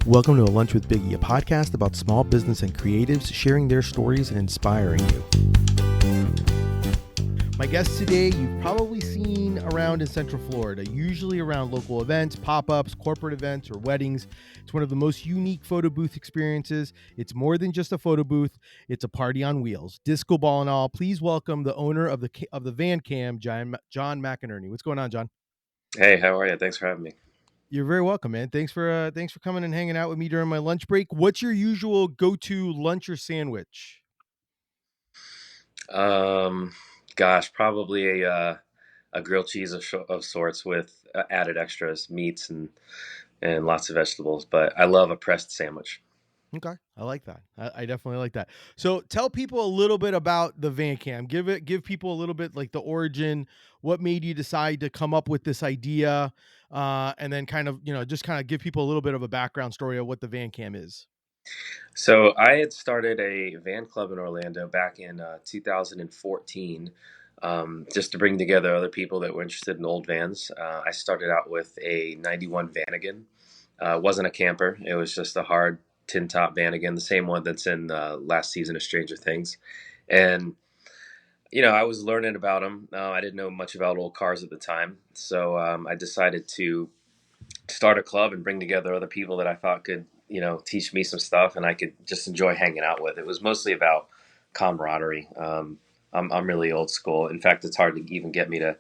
Welcome to A Lunch with Biggie, a podcast about small business and creatives sharing their stories and inspiring you. My guest today, you've probably seen around in Central Florida, usually around local events, pop-ups, corporate events, or weddings. It's one of the most unique photo booth experiences. It's more than just a photo booth. It's a party on wheels. Disco ball and all. Please welcome the owner of the Van Cam, John McInerney. What's going on, John? Hey, how are you? Thanks for having me. You're very welcome, man. Thanks for coming and hanging out with me during my lunch break. What's your usual go-to lunch or sandwich? Um, Probably a grilled cheese of sorts with added extras, meats and lots of vegetables. But I love a pressed sandwich. Okay, I like that. I definitely like that. So tell people a little bit about the Van Cam. Give people a little bit like the origin. What made you decide to come up with this idea, and then kind of just kind of give people a little bit of a background story of what the Van Cam is. So I had started a van club in Orlando back in 2014, just to bring together other people that were interested in old vans. I started out with a '91 Vanagon. It wasn't a camper; it was just a hard tin top Vanagon, the same one that's in last season of Stranger Things, and I was learning about them. I didn't know much about old cars at the time, so I decided to start a club and bring together other people that I thought could, teach me some stuff and I could just enjoy hanging out with. It was mostly about camaraderie. I'm really old school. In fact, it's hard to even get me to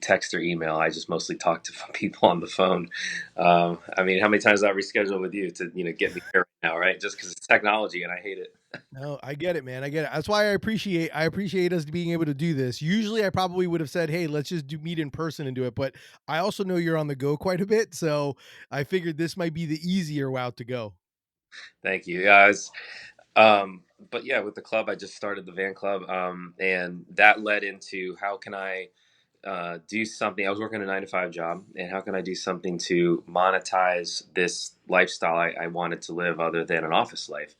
text or email. I just mostly talk to people on the phone. I mean, how many times did I reschedule with you to, get me here right now, right? Just because it's technology and I hate it. No, I get it, man. I get it. That's why I appreciate us being able to do this. Usually I probably would have said, "Hey, let's just meet in person and do it." But I also know you're on the go quite a bit, so I figured this might be the easier route to go. Thank you. Yeah, um, but yeah, with the club, I just started the van club, and that led into how can I do something. I was working a 9 to 5 job, and how can I do something to monetize this lifestyle I wanted to live other than an office life?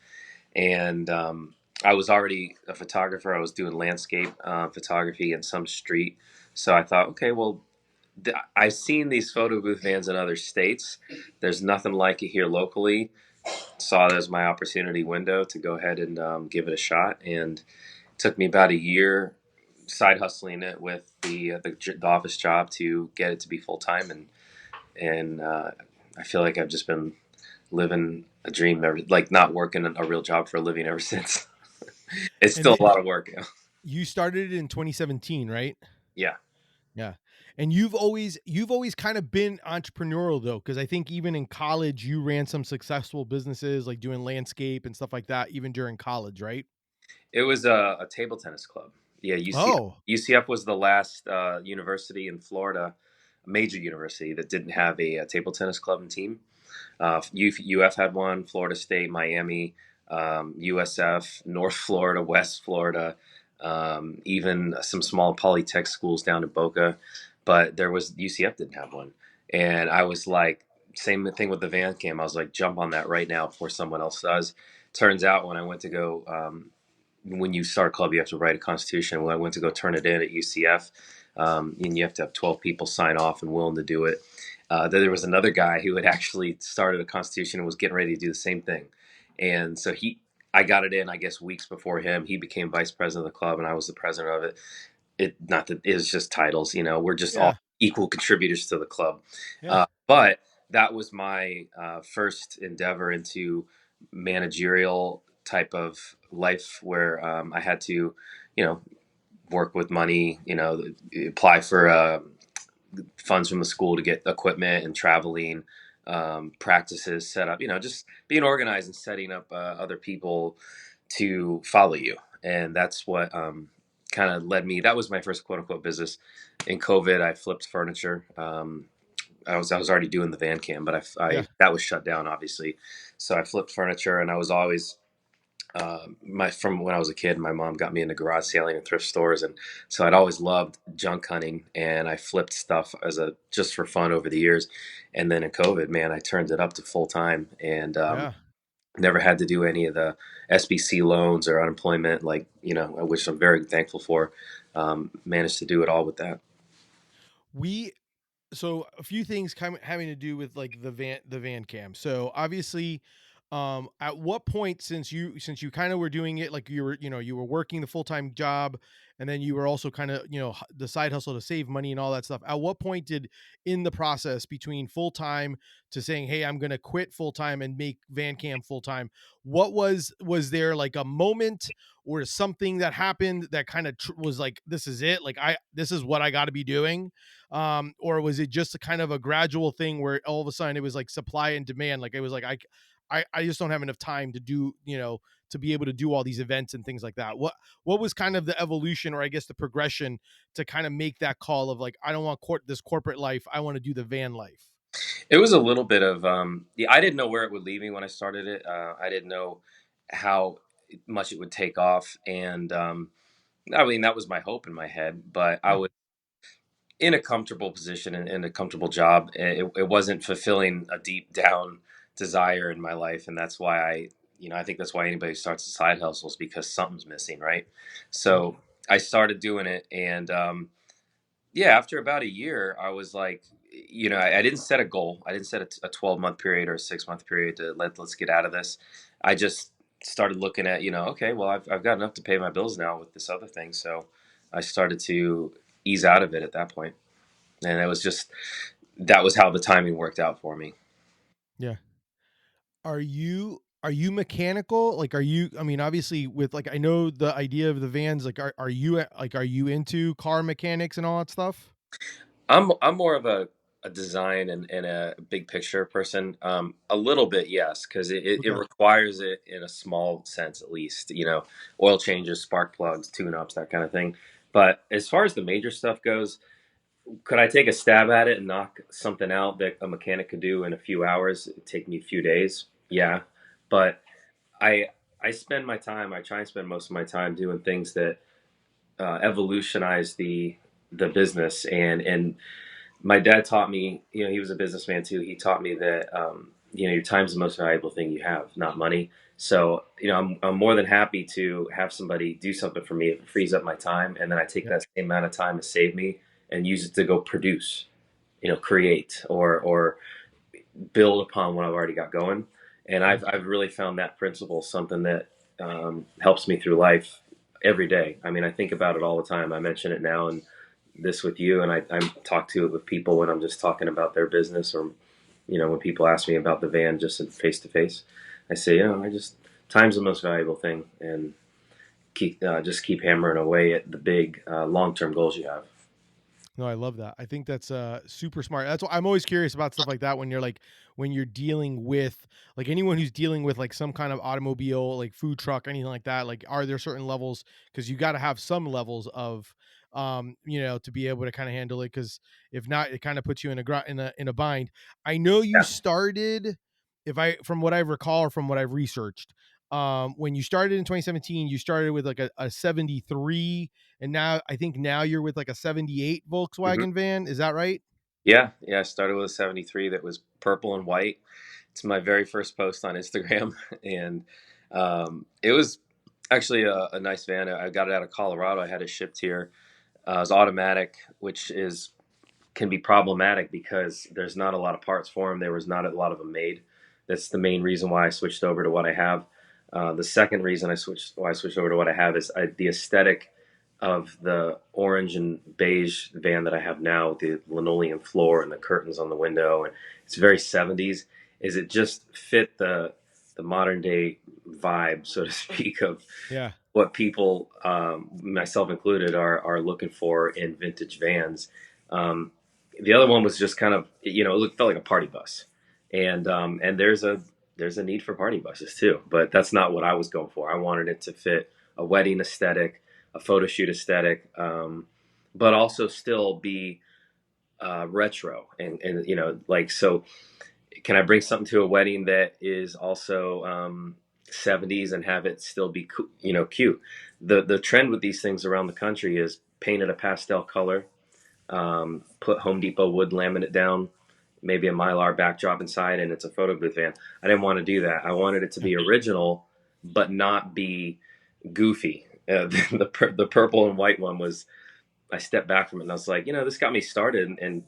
And I was already a photographer. I was doing landscape photography in some street. So I thought, okay, well, I've seen these photo booth vans in other states. There's nothing like it here locally. Saw it as my opportunity window to go ahead and give it a shot. And it took me about a year side hustling it with the office job to get it to be full time, and I feel like I've just been living a dream, like not working a real job for a living ever since. It's And still then a lot of work. you started it in 2017, right? Yeah. Yeah. And you've always kind of been entrepreneurial though, because I think even in college you ran some successful businesses like doing landscape and stuff like that, even during college, right? It was a table tennis club. Yeah, Oh, UCF was the last university in Florida, a major university that didn't have a table tennis club and team. UF had one, Florida State, Miami, USF, North Florida, West Florida, even some small polytech schools down in Boca. But there was UCF didn't have one, and I was like, same thing with the van cam. I was like, jump on that right now before someone else does. Turns out when I went to go, when you start a club, you have to write a constitution. When I went to go turn it in at UCF, and you have to have 12 people sign off and willing to do it. Then there was another guy who had actually started a constitution and was getting ready to do the same thing. And so I got it in, I guess, weeks before him. He became vice president of the club, and I was the president of it. Not that it's just titles, we're just all yeah. equal contributors to the club. Yeah. But that was my first endeavor into managerial type of life where I had to, you know, work with money, apply for funds from the school to get equipment and traveling, practices set up, just being organized and setting up other people to follow you. And that's what kind of led me. That was my first quote unquote business. In COVID, I flipped furniture. I was already doing the van cam, but I Yeah. that was shut down obviously. So I flipped furniture, and I was always my from when I was a kid, my mom got me into garage sailing and thrift stores, and so I'd always loved junk hunting, and I flipped stuff as a just for fun over the years. And then in COVID, man, I turned it up to full time, and Yeah. never had to do any of the SBC loans or unemployment, like which I'm very thankful for. Managed to do it all with that. We so a few things having to do with like the van cam. So obviously, at what point, since you kind of were doing it, like you were, you were working the full-time job, and then you were also kind of, the side hustle to save money and all that stuff. At what point did, in the process between full-time to saying, hey, I'm going to quit full-time and make van cam full-time, was there like a moment or something that happened that kind of was like, this is it, like this is what I got to be doing? Or was it just a kind of a gradual thing where all of a sudden it was like supply and demand? Like it was like, I just don't have enough time to do, to be able to do all these events and things like that. What was kind of the evolution, or I guess the progression, to kind of make that call of like, I don't want this corporate life. I want to do the van life. It was a little bit of yeah, I didn't know where it would lead me when I started it. I didn't know how much it would take off, and I mean that was my hope in my head. But I Yeah. was in a comfortable position and in a comfortable job. It wasn't fulfilling a deep down desire in my life, and that's why I think that's why anybody starts a side hustle is because something's missing, right? Yep. So I started doing it, and yeah, after about a year, I was like, I didn't set a goal. I didn't set a 12-month period or a 6-month period to let's get out of this. I just started looking at, okay, well, I've got enough to pay my bills now with this other thing. So I started to ease out of it at that point. And that was how the timing worked out for me. Yeah. Are you mechanical? Like, I mean, obviously with like, I know the idea of the vans, like, are you into car mechanics and all that stuff? I'm more of a design and a big picture person. A little bit, yes, because it Okay. requires it in a small sense, at least. Oil changes, spark plugs, tune ups, that kind of thing. But as far as the major stuff goes, could I take a stab at it and knock something out that a mechanic could do in a few hours? It'd take me a few days. Yeah, but I I spend my time. I try and spend most of my time doing things that evolutionize the business and my dad taught me, he was a businessman too. He taught me that, your time's the most valuable thing you have, not money. So, I'm more than happy to have somebody do something for me if it frees up my time. And then I take Yeah. that same amount of time to save me and use it to go produce, create or build upon what I've already got going. And Yeah. I've really found that principle something that helps me through life every day. I mean, I think about it all the time. I mention it now and this with you, and I talk to it with people when I'm just talking about their business or, when people ask me about the van just face to face. I say, time's the most valuable thing, and keep hammering away at the big long term goals you have. No, I love that. I think that's super smart. That's why I'm always curious about stuff like that when you're like, when you're dealing with like anyone who's dealing with like some kind of automobile, like food truck, anything like that. Like, are there certain levels? Because you got to have some levels of, to be able to kind of handle it. Because if not, it kind of puts you in a bind. I know you Yeah. started, if I from what I recall or from what I've researched, when you started in 2017, you started with like a 73, and now I think now you're with like a 78 hmm Volkswagen van. Is that right? yeah. I started with a '73 that was purple and white. It's my very first post on Instagram, and it was actually a nice van. I got it out of Colorado. I had it shipped here. It's automatic, which is can be problematic because there's not a lot of parts for them. There was not a lot of them made. That's the main reason why I switched over to what I have. The second reason I switched over to what I have is the aesthetic of the orange and beige van that I have now, with the linoleum floor and the curtains on the window, and it's very 70s. Is it just fit the modern day vibe, so to speak, of Yeah. what people, myself included, are looking for in vintage vans. Um, the other one was just kind of, felt like a party bus, and there's a need for party buses too, but that's not what I was going for. I wanted it to fit a wedding aesthetic, a photo shoot aesthetic, but also still be retro and like so can I bring something to a wedding that is also 70s and have it still be cute? The trend with these things around the country is paint it a pastel color, put Home Depot wood laminate down, maybe a Mylar backdrop inside, and it's a photo booth van. I didn't want to do that. I wanted it to Yeah. be original, but not be goofy. The purple and white one was I stepped back from it and I was like, this got me started, and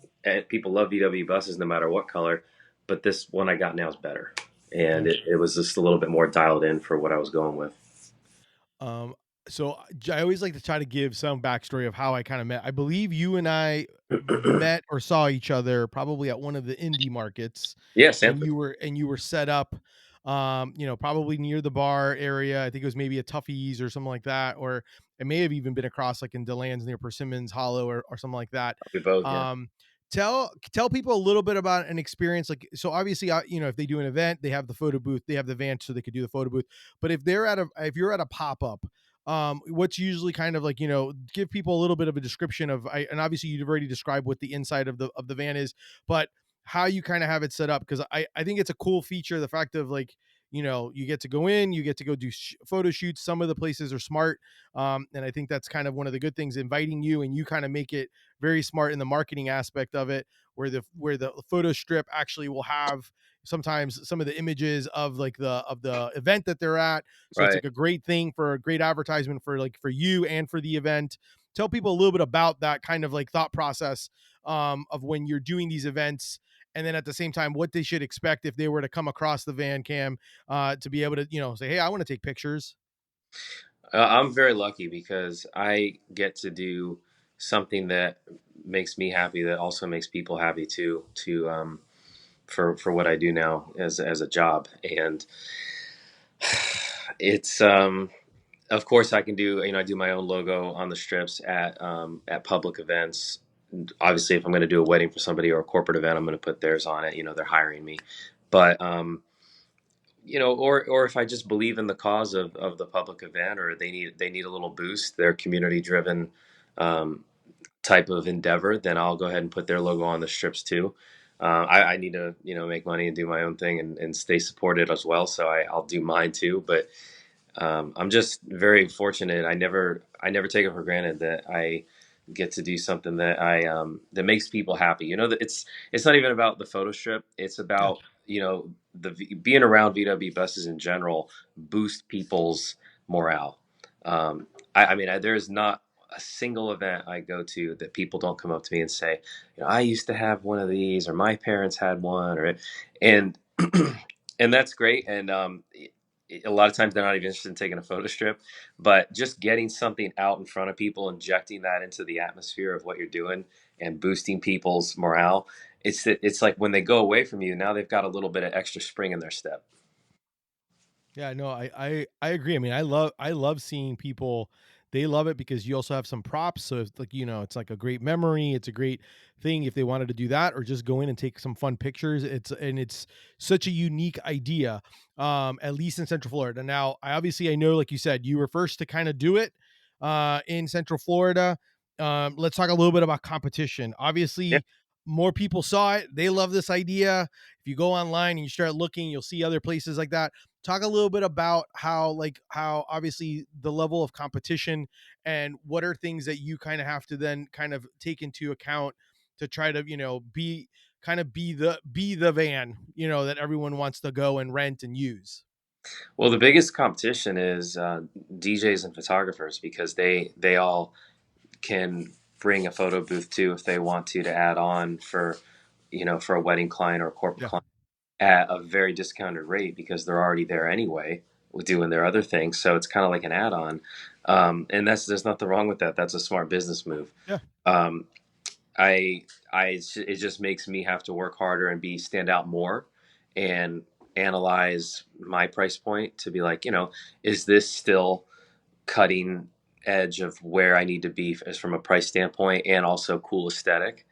people love VW buses no matter what color, but this one I got now is better, and Yeah. it was just a little bit more dialed in for what I was going with. Um, so I always like to try to give some backstory of how I kind of met. I believe you and I met or saw each other probably at one of the indie markets, Yeah, and Sanford. you were set up, probably near the bar area. I think it was maybe a Tuffy's or something like that, or it may have even been across like in Deland's near Persimmons Hollow or something like that. We both, yeah. Um, tell people a little bit about an experience like so. Obviously, if they do an event, they have the photo booth, they have the van, so they could do the photo booth. But if you're at a pop up, what's usually kind of like give people a little bit of a description of and obviously you've already described what the inside of the van is, but how you kind of have it set up, because I think it's a cool feature, the fact of like you get to go in, you get to go do photo shoots. Some of the places are smart, and I think that's kind of one of the good things, inviting you, and you kind of make it very smart in the marketing aspect of it, where the photo strip actually will have sometimes some of the images of like the event that they're at. So it's Right. like a great thing for a great advertisement for like for you and for the event. Tell people a little bit about that kind of like thought process, of when you're doing these events, and then at the same time what they should expect if they were to come across the van cam, to be able to say, hey, I want to take pictures. I'm very lucky because I get to do something that makes me happy, that also makes people happy too. For what I do now as a job, and it's of course I can do, I do my own logo on the strips at public events. Obviously, if I'm going to do a wedding for somebody or a corporate event, I'm going to put theirs on it. They're hiring me, but or if I just believe in the cause of the public event, or they need a little boost, their community driven um, type of endeavor, then I'll go ahead and put their logo on the strips too. I need to make money and do my own thing, and stay supported as well, so I'll do mine too. But I'm just very fortunate. I never take it for granted that I get to do something that makes people happy. That it's not even about the photo strip. It's Yeah. about being around VW buses in general boost people's morale. There's not a single event I go to that people don't come up to me and say, I used to have one of these, or my parents had one, or and and that's great. And a lot of times they're not even interested in taking a photo strip, but just getting something out in front of people, injecting that into the atmosphere of what you're doing, and boosting people's morale. It's like when they go away from you, now they've got a little bit of extra spring in their step. Yeah, no, I agree. I mean, I love seeing people. They love it because you also have some props. So it's like, it's like a great memory. It's a great thing if they wanted to do that or just go in and take some fun pictures. It's such a unique idea. At least in Central Florida. Now, I know, like you said, you were first to kind of do it in Central Florida. Let's talk a little bit about competition. Yeah. Obviously, more people saw it. They love this idea. If you go online and you start looking, you'll see other places like that. Talk a little bit about how obviously the level of competition, and what are things that you kind of have to then kind of take into account to try to be the van that everyone wants to go and rent and use. Well, the biggest competition is DJs and photographers, because they all can bring a photo booth too if they want to add on for a wedding client or a corporate Yeah. client at a very discounted rate, because they're already there anyway with doing their other things. So it's kind of like an add-on, and there's nothing wrong with that. That's a smart business move. Yeah. Um, it just makes me have to work harder and stand out more, and analyze my price point to be like, is this still cutting edge of where I need to be as from a price standpoint, and also cool aesthetic,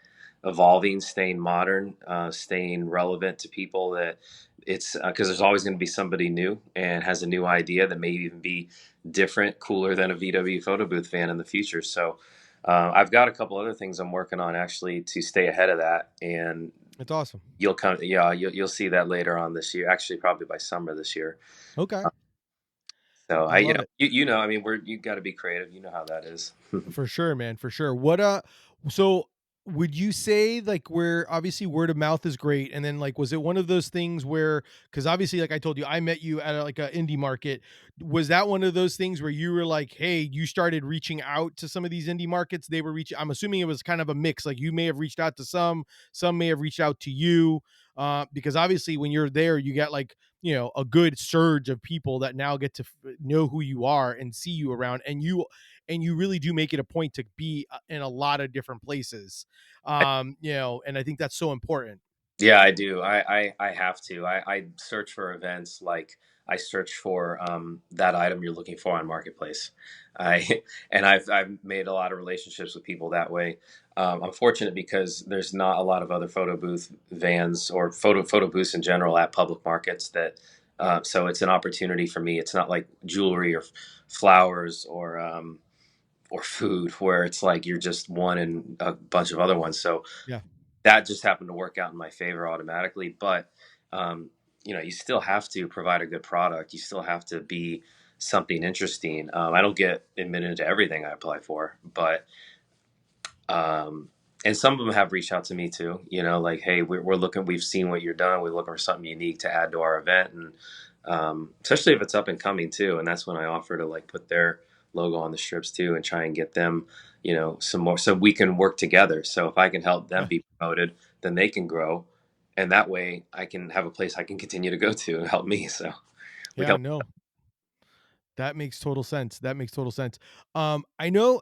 evolving, staying modern, staying relevant to people. That it's because there's always going to be somebody new and has a new idea that may even be different, cooler than a VW photo booth fan in the future. So I've got a couple other things I'm working on actually to stay ahead of that, and It's awesome. you'll see that later on this year. Actually, probably by summer this year. Okay. So I love it. I mean, you got to be creative. You know how that is. For sure, man, for sure. So Would you say like where obviously word of mouth is great, and then like was it one of those things where, because obviously like I told you I met you at like a indie market, was that one of those things where you were like, hey, you started reaching out to some of these indie markets, they were reaching, I'm assuming it was kind of a mix, like you may have reached out to some may have reached out to you, because obviously when you're there you get like, a good surge of people that now get to know who you are and see you around, and you really do make it a point to be in a lot of different places, and I think that's so important. Yeah, I do. I have to. I search for events like I search for that item you're looking for on Marketplace. I and I've made a lot of relationships with people that way. I'm fortunate because there's not a lot of other photo booth vans or photo booths in general at public markets that. So it's an opportunity for me. It's not like jewelry or flowers or food where it's like you're just one and a bunch of other ones. So Yeah. that just happened to work out in my favor automatically. But um, you still have to provide a good product. You still have to be something interesting. I don't get admitted to everything I apply for, but um, and some of them have reached out to me too. Like, hey, we're looking. We've seen what you're done. We're looking for something unique to add to our event, and especially if it's up and coming too. And that's when I offer to like put their logo on the strips too, and try and get them, some more, so we can work together. So if I can help them Yeah. be promoted, then they can grow, and that way I can have a place I can continue to go to and help me. So we Yeah, can. no. That makes total sense. That makes total sense. I know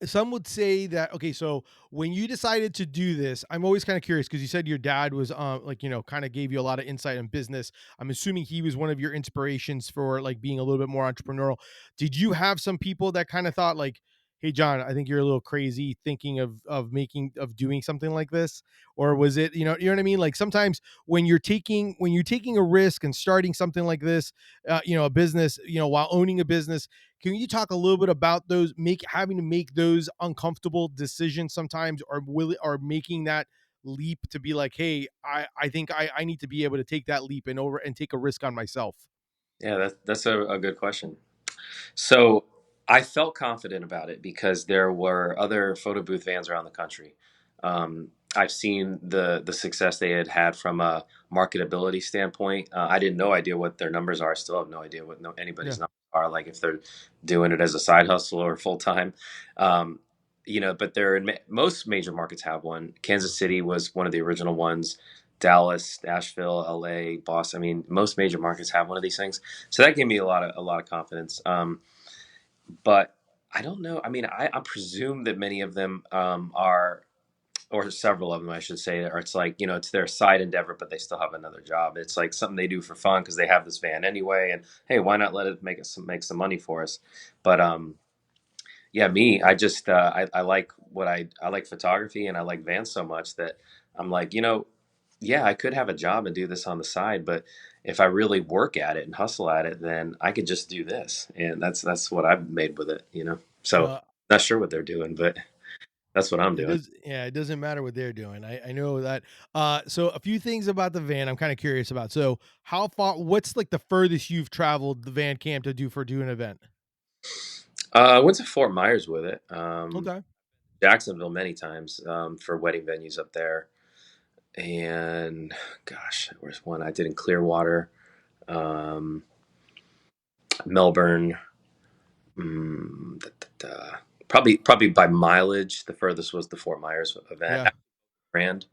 some would say that, okay, so when you decided to do this, I'm always kind of curious because you said your dad was like, kind of gave you a lot of insight on business. I'm assuming he was one of your inspirations for like being a little bit more entrepreneurial. Did you have some people that kind of thought like, hey John, I think you're a little crazy thinking of doing something like this? Or was it, you know what I mean? Like sometimes when you're taking a risk and starting something like this, a business, while owning a business, can you talk a little bit about those having to make those uncomfortable decisions sometimes, or making that leap to be like, hey, I think I need to be able to take that leap and take a risk on myself. Yeah, that's a good question. So I felt confident about it because there were other photo booth vans around the country. I've seen the success they had had from a marketability standpoint. I didn't know idea what their numbers are. I still have no idea what Yeah. anybody's numbers are. Like if they're doing it as a side hustle or full time. Um, but most major markets have one. Kansas City was one of the original ones. Dallas, Nashville, LA, Boston. I mean, most major markets have one of these things. So that gave me a lot of confidence. But I don't know. I mean, I presume that many of them are, or several of them, I should say, or it's like it's their side endeavor, but they still have another job. It's like something they do for fun because they have this van anyway, and hey, why not let it make some money for us? But yeah, me, I just I like I like photography and I like vans so much that I'm like, yeah, I could have a job and do this on the side, but if I really work at it and hustle at it, then I could just do this, and that's what I've made with it. So No, not sure what they're doing, but that's what I'm it doing. does. Yeah, it doesn't matter what they're doing. I know that. So a few things about the van I'm kind of curious about. So how far? What's like the furthest you've traveled the van camp to do an event? I went to Fort Myers with it, Okay. Jacksonville many times for wedding venues up there, and gosh, where's one I did in Clearwater, um, Melbourne. Probably by mileage, the furthest was the Fort Myers event. Yeah, Grand.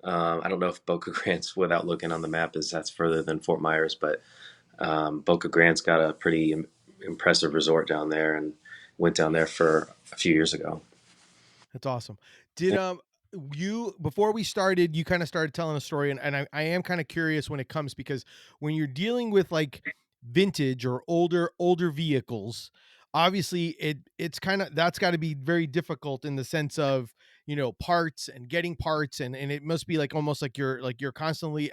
I don't know if Boca Grand's, without looking on the map, is that's further than Fort Myers, but Boca Grand's got a pretty impressive resort down there, and went down there for a few years ago. that's awesome. Did you, before we started, you kind of started telling a story, and I am kind of curious when it comes, because when you're dealing with like vintage or older vehicles, obviously it's kind of, that's got to be very difficult in the sense of, parts and getting parts, and it must be like almost like you're constantly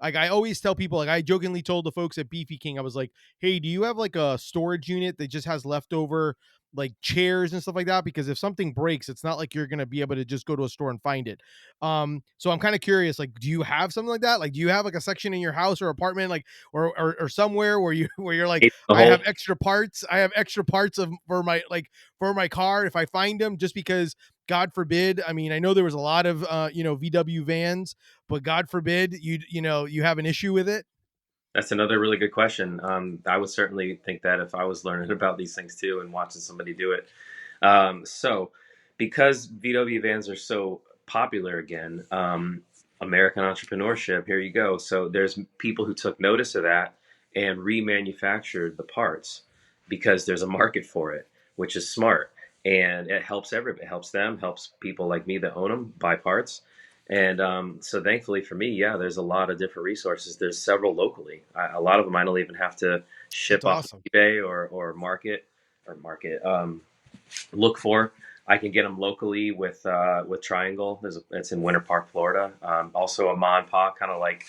like I always tell people, like I jokingly told the folks at Beefy King, I was like, hey, do you have like a storage unit that just has leftover like chairs and stuff like that? Because if something breaks, it's not like you're gonna be able to just go to a store and find it. So I'm kind of curious, like, do you have something like that? Like, do you have like a section in your house or apartment, like, or somewhere where you where you're like, The I whole have extra parts, I have extra parts of for my car if I find them, just because God forbid, I mean, I know there was a lot of VW vans, but God forbid you have an issue with it. That's another really good question. I would certainly think that if I was learning about these things too and watching somebody do it. So, because VW vans are so popular again, American entrepreneurship, here you go. So, there's people who took notice of that and remanufactured the parts because there's a market for it, which is smart. And it helps everybody. It helps them, helps people like me that own them buy parts. And so, thankfully for me, yeah, there's a lot of different resources. There's several locally. A lot of them I don't even have to That's ship off of awesome. eBay or market. Look for. I can get them locally with Triangle. It's in Winter Park, Florida. Also a Ma and Pa, kind of like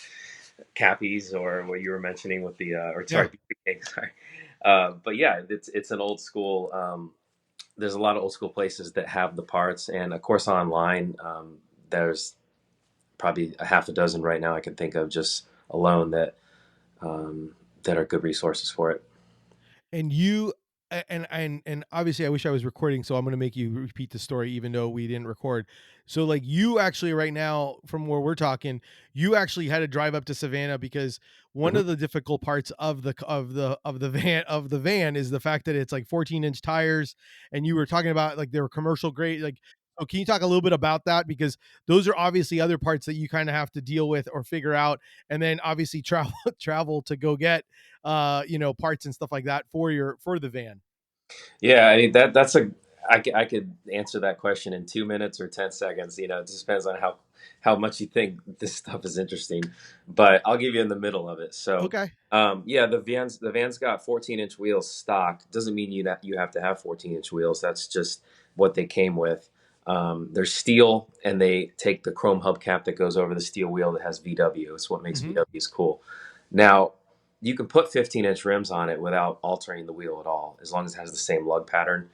Cappy's or what you were mentioning with the or Yeah. sorry, BK, sorry. But yeah, it's an old school. There's a lot of old school places that have the parts, and of course online. There's probably a half a dozen right now I can think of just alone that are good resources for it. And you and obviously I wish I was recording, so I'm going to make you repeat the story even though we didn't record. So like you actually right now from where we're talking, you actually had to drive up to Savannah because one Mhm. of the difficult parts of the van is the fact that it's like 14-inch tires, and you were talking about like they were commercial grade, like, so can you talk a little bit about that, because those are obviously other parts that you kind of have to deal with or figure out, and then obviously travel to go get parts and stuff like that for the van. Yeah, I mean that's a I could answer that question in 2 minutes or 10 seconds. It just depends on how much you think this stuff is interesting. But I'll give you in the middle of it. So Okay. yeah, the van's got 14-inch wheels stock. Doesn't mean you have to have 14-inch wheels. That's just what they came with. They're steel, and they take the chrome hubcap that goes over the steel wheel that has VW. It's what makes Hmm. VWs cool. Now, you can put 15-inch rims on it without altering the wheel at all, as long as it has the same lug pattern.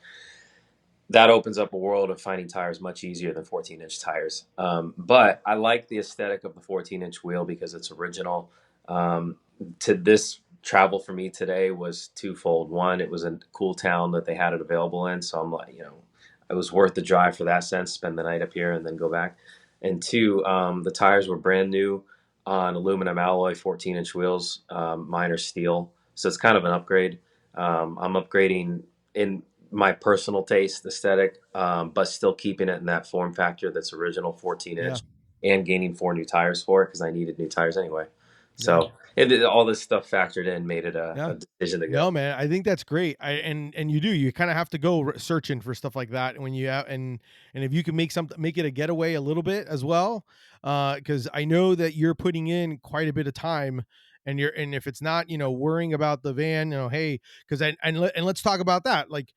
That opens up a world of finding tires much easier than 14-inch tires. But I like the aesthetic of the 14-inch wheel because it's original. Um, to this travel for me today was twofold. One, it was a cool town that they had it available in, so I'm like, it was worth the drive for that sense. Spend the night up here and then go back. And two, the tires were brand new on aluminum alloy 14-inch wheels. Mine are steel, so it's kind of an upgrade. I'm upgrading in my personal taste aesthetic, but still keeping it in that form factor that's original 14 Yeah. inch and gaining 4 new tires for it because I needed new tires anyway. Yeah. So all this stuff factored in made it a Yeah. decision to go. No, man, I think that's great. And you kind of have to go searching for stuff like that when you have, and if you can make it a getaway a little bit as well, because I know that you're putting in quite a bit of time, and if it's not worrying about the van, hey, because and let's talk about that, like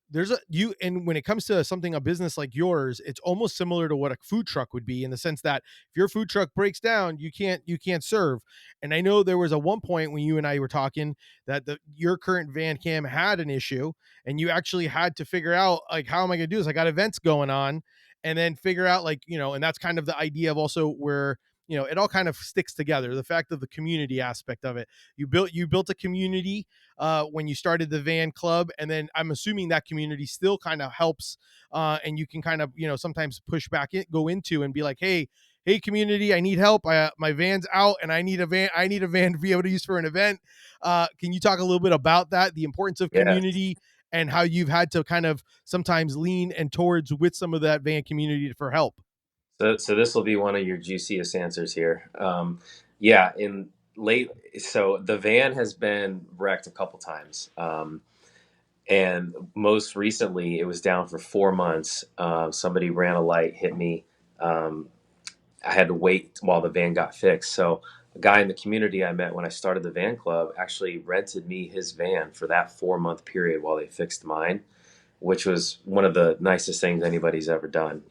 there's a you and when it comes to something, a business like yours, it's almost similar to what a food truck would be, in the sense that if your food truck breaks down, you can't serve. And I know there was a one point when you and I were talking that your current van cam had an issue, and you actually had to figure out like, how am I going to do this? I got events going on, and then figure out like, and that's kind of the idea of also where it all kind of sticks together, the fact of the community aspect of it. You built a community when you started the van club, and then I'm assuming that community still kind of helps, and you can kind of sometimes push back go into and be like, hey community, I need help, my van's out and I need a van to be able to use for an event. Can you talk a little bit about that, the importance of Yeah. community, and how you've had to kind of sometimes lean and towards with some of that van community for help? So this will be one of your juiciest answers here. Yeah, in late, so the van has been wrecked a couple times. And most recently, it was down for 4 months. Somebody ran a light, hit me. Um, I had to wait while the van got fixed. So a guy in the community I met when I started the van club actually rented me his van for that 4 month period while they fixed mine, which was one of the nicest things anybody's ever done.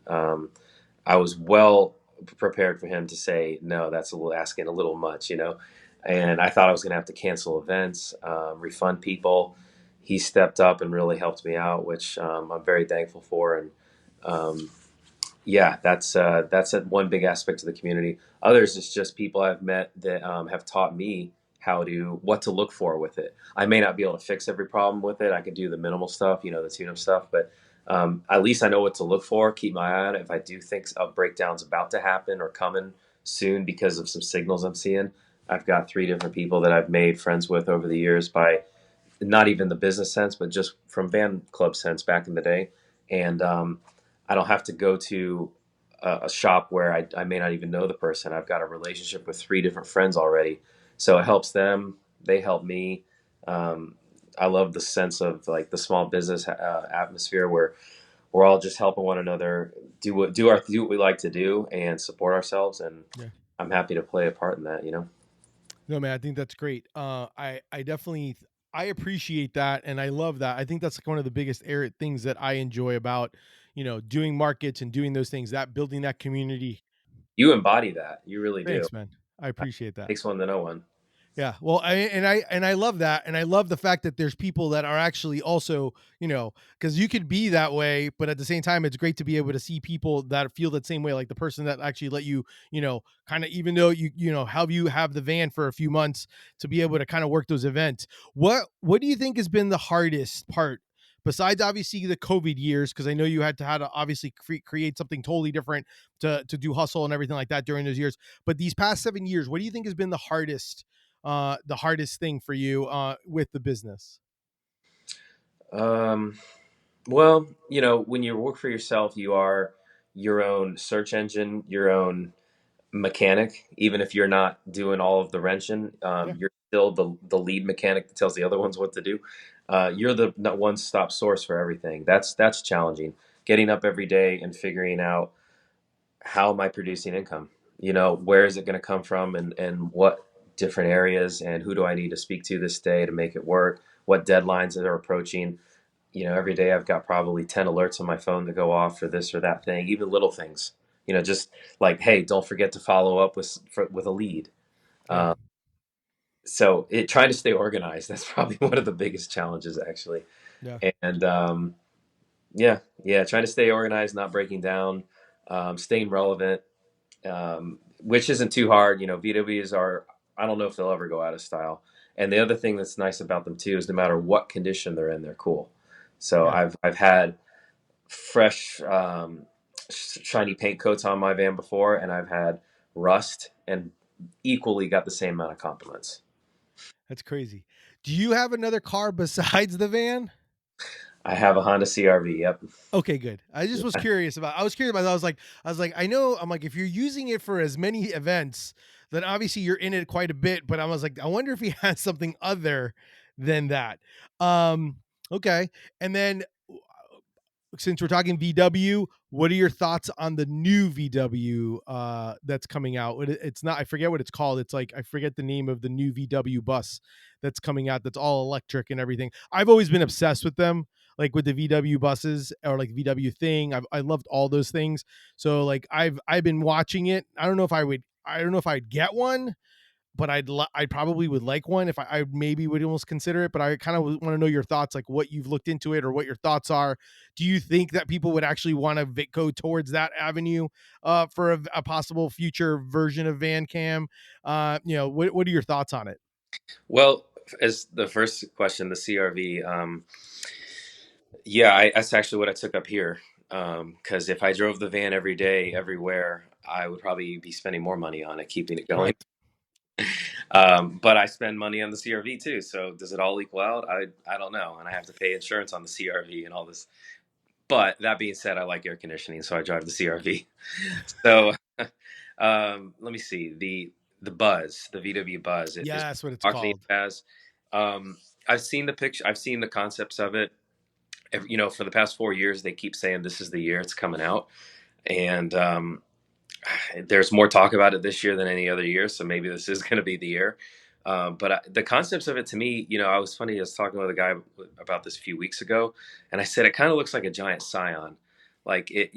I was well prepared for him to say, no, that's asking a little much. And I thought I was going to have to cancel events, refund people. He stepped up and really helped me out, which I'm very thankful for. And um, yeah, that's one big aspect of the community. Others is just people I've met that have taught me what to look for with it. I may not be able to fix every problem with it. I can do the minimal stuff, the tune-up stuff, but At least I know what to look for, keep my eye on it. If I do think a breakdown's about to happen or coming soon because of some signals I'm seeing, I've got three different people that I've made friends with over the years by not even the business sense, but just from van club sense back in the day. And I don't have to go to a shop where I may not even know the person. I've got a relationship with three different friends already. So it helps them, they help me. Um, I love the sense of like the small business atmosphere where we're all just helping one another do what we like to do and support ourselves. And Yeah. I'm happy to play a part in that. You know. No, man, I think that's great. I definitely I appreciate that, and I love that. I think that's like one of the biggest things that I enjoy about doing markets and doing those things. That building that community. You embody that. You really do. Thanks, man. I appreciate that. Takes one to know one. Yeah. Well, I love that, and I love the fact that there's people that are actually also, because you could be that way, but at the same time, it's great to be able to see people that feel that same way, like the person that actually let you, kind of, even though have you have the van for a few months to be able to kind of work those events. What do you think has been the hardest part? Besides, obviously, the COVID years, because I know you had to obviously create something totally different to do hustle and everything like that during those years. But these past 7 years, what do you think has been the hardest thing for you with the business? Um, well, when you work for yourself, you are your own search engine, your own mechanic. Even if you're not doing all of the wrenching, Yeah. you're still the lead mechanic that tells the other ones what to do. You're the one stop source for everything. That's challenging. Getting up every day and figuring out how am I producing income? Where is it going to come from, and what different areas, and who do I need to speak to this day to make it work? What deadlines that are approaching? Every day I've got probably 10 alerts on my phone that go off for this or that thing, even little things. Just like, hey, don't forget to follow up with a lead. Yeah. So trying to stay organized, that's probably one of the biggest challenges, actually. Yeah. And yeah, yeah, trying to stay organized, not breaking down, staying relevant, which isn't too hard. VWs are, I don't know if they'll ever go out of style. And the other thing that's nice about them too is no matter what condition they're in, they're cool. So Yeah. I've had fresh, shiny paint coats on my van before, and I've had rust, and equally got the same amount of compliments. That's crazy. Do you have another car besides the van? I have a Honda CRV. Yep. Okay, good. I just was curious about. I was curious about. I was like, I know. I'm like, if you're using it for as many events, then obviously you're in it quite a bit. But I was like, I wonder if he has something other than that. Um. Okay. And then since we're talking VW, what are your thoughts on the new VW that's coming out? It's not, I forget what it's called. It's like, I forget the name of the new VW bus that's coming out that's all electric and everything. I've always been obsessed with them, like with the VW buses or like VW thing. I loved all those things. So like I've been watching it. I don't know if I'd get one, but I probably would like one if I maybe would almost consider it. But I kind of want to know your thoughts, like what you've looked into it or what your thoughts are. Do you think that people would actually want to go towards that avenue for a possible future version of Van Cam? What are your thoughts on it? Well, as the first question, the CRV, yeah, that's actually what I took up here. Because if I drove the van every day, everywhere, I would probably be spending more money on it, keeping it going. Correct. But I spend money on the CRV too. So does it all equal out? I don't know. And I have to pay insurance on the CRV and all this. But that being said, I like air conditioning, so I drive the CRV. So let me see the Buzz, the VW Buzz. It Yeah, is that's what it's marketing called. as. I've seen the picture. I've seen the concepts of it. For the past 4 years, they keep saying this is the year it's coming out, and there's more talk about it this year than any other year. So maybe this is going to be the year. But the concepts of it to me, I was funny. I was talking with a guy about this a few weeks ago, and I said it kind of looks like a giant Scion, like it,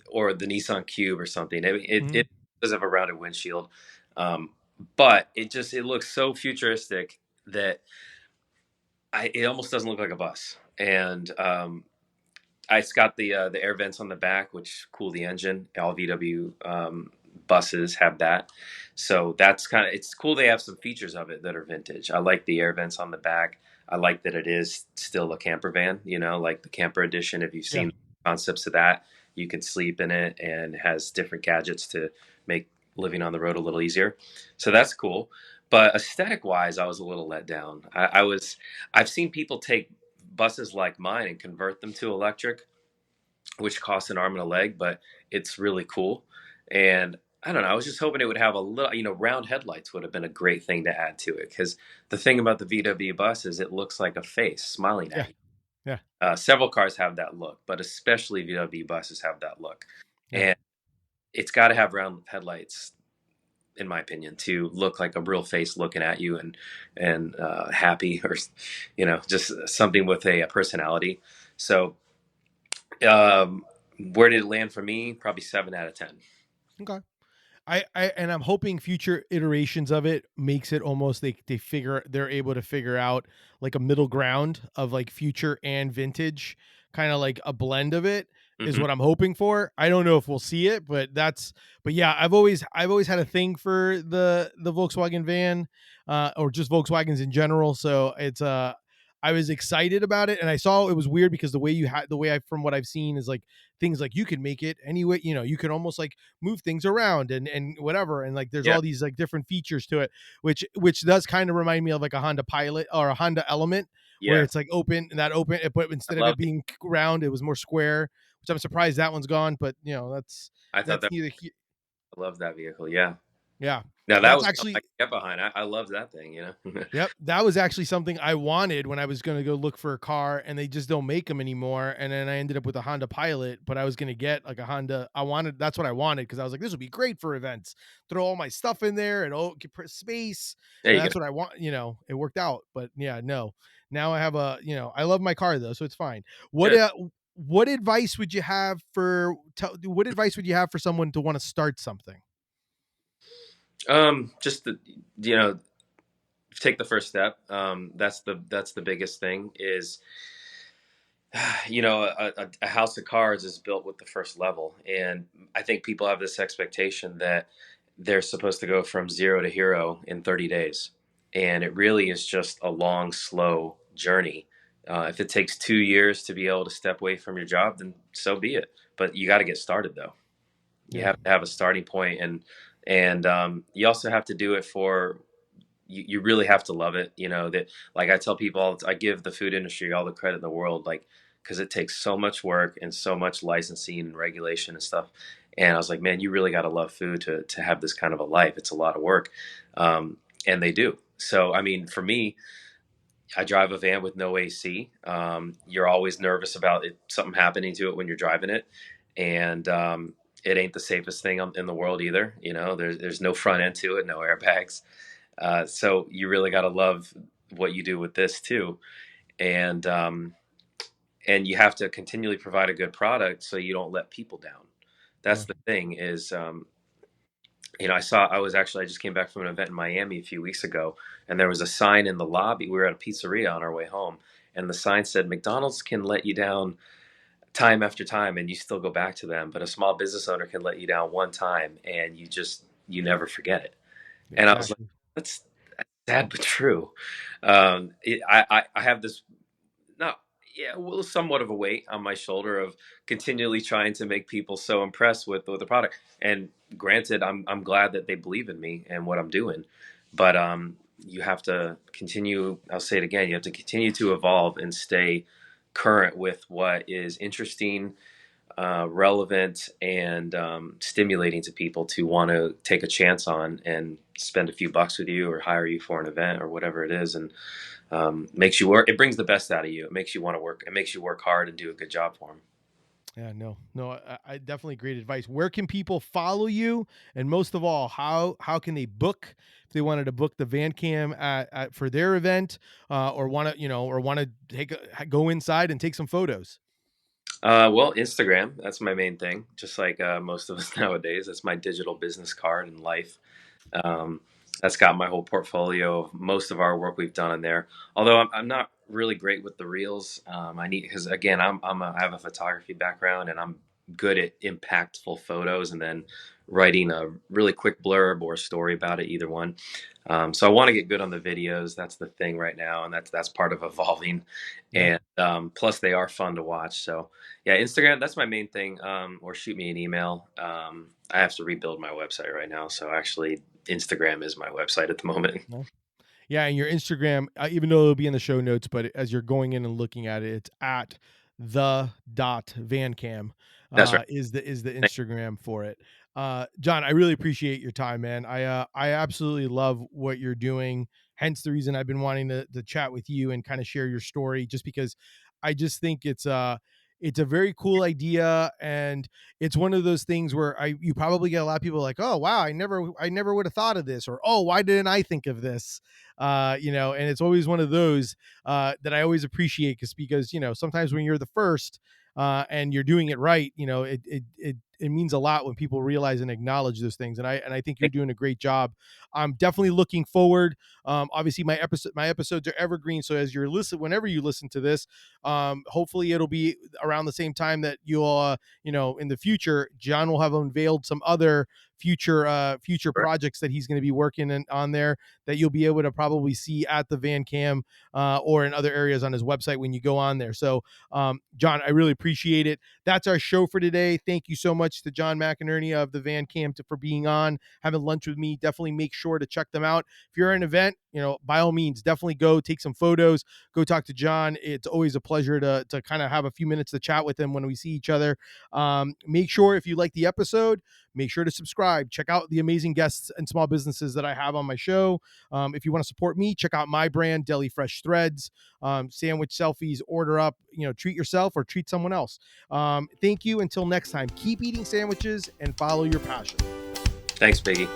or the Nissan Cube or something. I mean, it Mhm. does have a rounded windshield, um, but it looks so futuristic that it almost doesn't look like a bus. And it's got the air vents on the back, which cool the engine. All VW buses have that, so that's it's cool. They have some features of it that are vintage. I like the air vents on the back. I like that it is still a camper van, like the camper edition. If you've Yeah. seen concepts of that, you can sleep in it and it has different gadgets to make living on the road a little easier. So that's cool. But aesthetic wise, I was a little let down. I've seen people take buses like mine and convert them to electric, which costs an arm and a leg, but it's really cool. And I don't know. I was just hoping it would have a little, round headlights would have been a great thing to add to it. Because the thing about the VW bus is it looks like a face smiling Yeah. at you. Yeah. Several cars have that look, but especially VW buses have that look. Yeah. And it's got to have round headlights, in my opinion, to look like a real face looking at you and happy, or just something with a personality. So where did it land for me? Probably 7 out of 10. Okay. And I'm hoping future iterations of it makes it almost they're able to figure out like a middle ground of like future and vintage, kind of like a blend of it is Hmm. what I'm hoping for. I don't know if we'll see it, but yeah, I've always had a thing for the Volkswagen van, or just Volkswagens in general. So I was excited about it, and I saw it was weird because the way I from what I've seen is like things like you can make it anyway. You can almost like move things around and whatever, and like there's Yeah, all these like different features to it, which does kind of remind me of like a Honda Pilot or a Honda Element, where yes, it's like open, but instead I of love it it. being round, it was more square, which I'm surprised that one's gone, but I thought that's that neither I love that vehicle. Yeah. yeah, Now that that's was something I actually could get behind. I love that thing. Yep, that was actually something I wanted when I was going to go look for a car, and they just don't make them anymore. And then I ended up with a Honda Pilot, but I was going to get like a Honda. That's what I wanted because I was like, this would be great for events. Throw all my stuff in there and get space, There and you go. that's what I want. It worked out, but yeah, no. Now I have I love my car though, so it's fine. What Good. uh, what advice would you have what advice would you have for someone to want to start something? Just you know, take the first step. That's the biggest thing is, a house of cards is built with the first level, and I think people have this expectation that they're supposed to go from zero to hero in 30 days, and it really is just a long, slow journey. If it takes 2 years to be able to step away from your job, then so be it. But you got to get started though. You Yeah, have to have a starting point, and you also have to do it for you really have to love it. That, like I tell people, I give the food industry all the credit in the world, like, because it takes so much work and so much licensing and regulation and stuff. And I was like, man, you really got to love food to have this kind of a life. It's a lot of work, and they do. So I mean, for me, I drive a van with no AC. You're always nervous about something happening to it when you're driving it, and it ain't the safest thing in the world either. There's no front end to it, no airbags. So you really got to love what you do with this too, and you have to continually provide a good product so you don't let people down. yeah, That's the thing is, I just came back from an event in Miami a few weeks ago, and there was a sign in the lobby. We were at a pizzeria on our way home, and the sign said, "McDonald's can let you down time after time, and you still go back to them, but a small business owner can let you down one time, and you never forget it." And I was like, exactly. that's sad but true. I have this, not, yeah, well, somewhat of a weight on my shoulder of continually trying to make people so impressed with the product. And granted, I'm glad that they believe in me and what I'm doing, but you have to continue. I'll say it again. You have to continue to evolve and stay current with what is interesting, relevant, and stimulating to people to want to take a chance on and spend a few bucks with you or hire you for an event or whatever it is. And makes you work. It brings the best out of you. It makes you want to work. It makes you work hard and do a good job for them. Yeah, no, I definitely great advice. Where can people follow you, and most of all, how can they book if they wanted to book the van cam for their event, or want to go inside and take some photos? Well, Instagram, that's my main thing. Just like most of us nowadays, that's my digital business card in life. Um, that's got my whole portfolio of most of our work we've done in there. Although I'm not really great with the reels. I need, because again, I have a photography background and I'm good at impactful photos and then writing a really quick blurb or a story about it, either one. So I want to get good on the videos. That's the thing right now, and that's part of evolving. Yeah. And plus, they are fun to watch. So yeah, Instagram, that's my main thing. Or shoot me an email. I have to rebuild my website right now, so actually, Instagram is my website at the moment. No. Yeah, and your Instagram, even though it'll be in the show notes, but as you're going in and looking at it, it's at the dot vancam That's right. is the Instagram for it. John, I really appreciate your time, man. I absolutely love what you're doing. Hence the reason I've been wanting to chat with you and kind of share your story, just because I just think it's a very cool idea, and it's one of those things where you probably get a lot of people like, oh wow, I never would have thought of this, or oh, why didn't I think of this? And it's always one of those that I always appreciate, because sometimes when you're the first and you're doing it right, it means a lot when people realize and acknowledge those things. And I think you're doing a great job. I'm definitely looking forward. Obviously, my episodes are evergreen, so as you're listen, whenever you listen to this, hopefully it'll be around the same time that you'll in the future, John will have unveiled some other future projects that he's going to be working on there, that you'll be able to probably see at the Van Cam or in other areas on his website when you go on there. So, John, I really appreciate it. That's our show for today. Thank you so much to John McInerney of the Van Cam for being on, having lunch with me. Definitely make sure to check them out. If you're at an event, by all means, definitely go take some photos, go talk to John. It's always a pleasure to kind of have a few minutes to chat with him when we see each other. Make sure, if you like the episode, make sure to subscribe. Check out the amazing guests and small businesses that I have on my show. If you want to support me, check out my brand, Deli Fresh Threads. Sandwich selfies, order up, treat yourself or treat someone else. Thank you. Until next time, keep eating sandwiches and follow your passion. Thanks, Biggie.